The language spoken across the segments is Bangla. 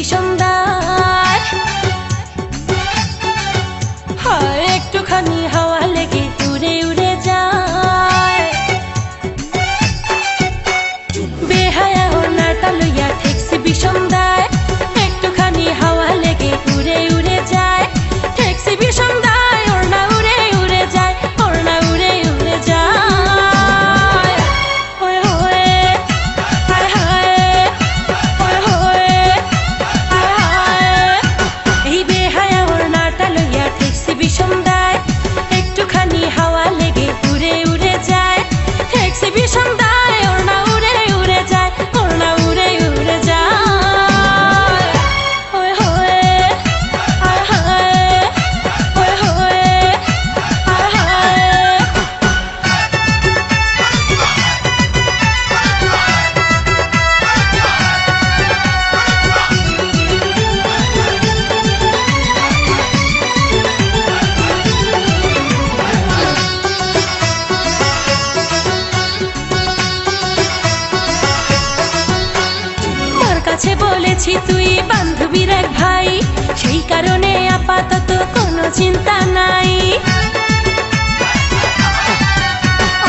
বিষমদার। হয় একটুখানি হাওয়া লেগে উড়ে উড়ে যায়, বেহায়া ওড়নাটা লইয়া ঠেকছি বিষমদার। একটুখানি হাওয়া লেগে উড়ে উড়ে যায়, ঠেকছি বিষমদার। ওড়না উড়ে উড়ে যায়, ওড়না উড়ে উড়ে যায়। ওই হয়ে হায় হায়, ওই হয়ে হায় হায়। এই বেহায়া ওড়নাটা লইয়া ঠেকছি বিষমদার। একটুখানি হাওয়া লেগে উড়ে উড়ে যায়, ঠেকছি বিষমদার। ওড়না উড়ে উড়ে যায়, ওড়না উড়ে উড়ে যায়। ওই হয়ে হায় হায়, ওই হয়ে হায় হায়। তোর কাছে বলেছি তুই বান্ধবীর এক ভাই, সেই কারণে আপাতত কোনো চিন্তা নাই।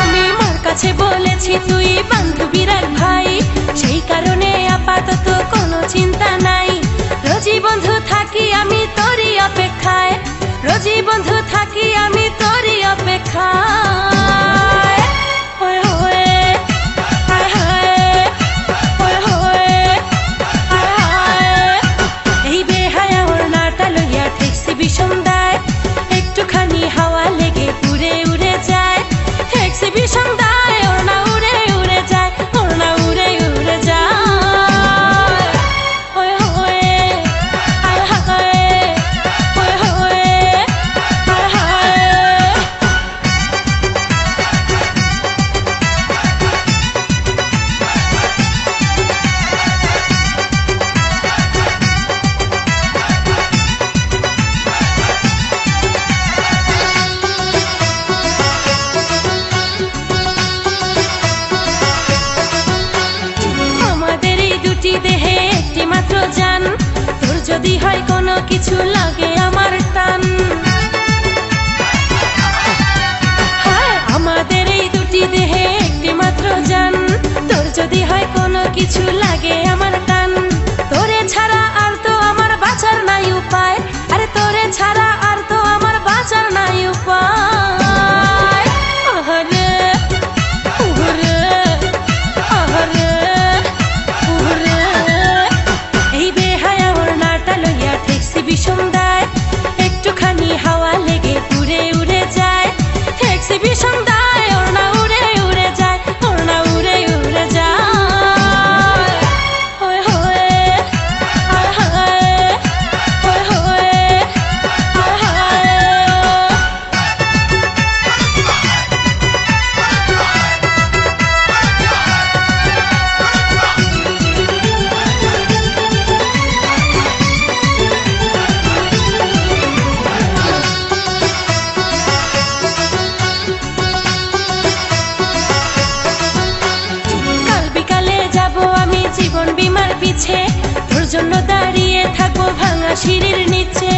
আমি মোর কাছে বলেছি তুই বান্ধবীর এক ভাই, সেই কারণে আপাতত কোনো চিন্তা নাই। রোজই বন্ধু থাকি আমি তোরই অপেক্ষায়, রোজই বন্ধু থাকি আমি তোরই অপেক্ষায়। ওই হয়ে হায় হায়, ওই হয়ে হায় হায়। এই বেহায়া ওড়নাটা লইয়া ঠেকছি বিষমদার। একটুখানি হাওয়া লেগে উড়ে উড়ে যায়, ঠেকছি বিষমদার। ওড়না উড়ে উড়ে যায়, ওড়না উড়ে উড়ে যায়। ওই হয়ে হায় হায়, ওই হয়ে হায় হায়। আমাদের এই দুটি দেহে একটি মাত্র জান, তোর যদি হয় কোনো কিছু লাগে আমার টান। হায়, আমাদের এই দুটি দেহে একটি মাত্র জান, তোর যদি হয় কোনো কিছু লাগে আমার টান। তোরে ছাড়া আর তো আমার বাঁচার নাই উপায়, আরে তোরে ছাড়া আর তো আমার বাঁচার নাই উপায়। আহারে উহুরে, আহারে উহুরে। এই বেহায়া ওড়নাটা লইয়া ঠেকছি বিষমদার। একটুখানি হাওয়া লেগে উড়ে উড়ে যায়, ঠেকছি বিষমদার। ওড়না উড়ে উড়ে যায়, ওড়না উড়ে উড়ে যায়। ওই হয়ে হায় হায়, ওই হয়ে হায় হায়। কাল বিকালে যাব আমি জীবন বীমার পিছে, তোর জন্য দাঁড়িয়ে থাকবো ভাঙা সিঁড়ির নিচে।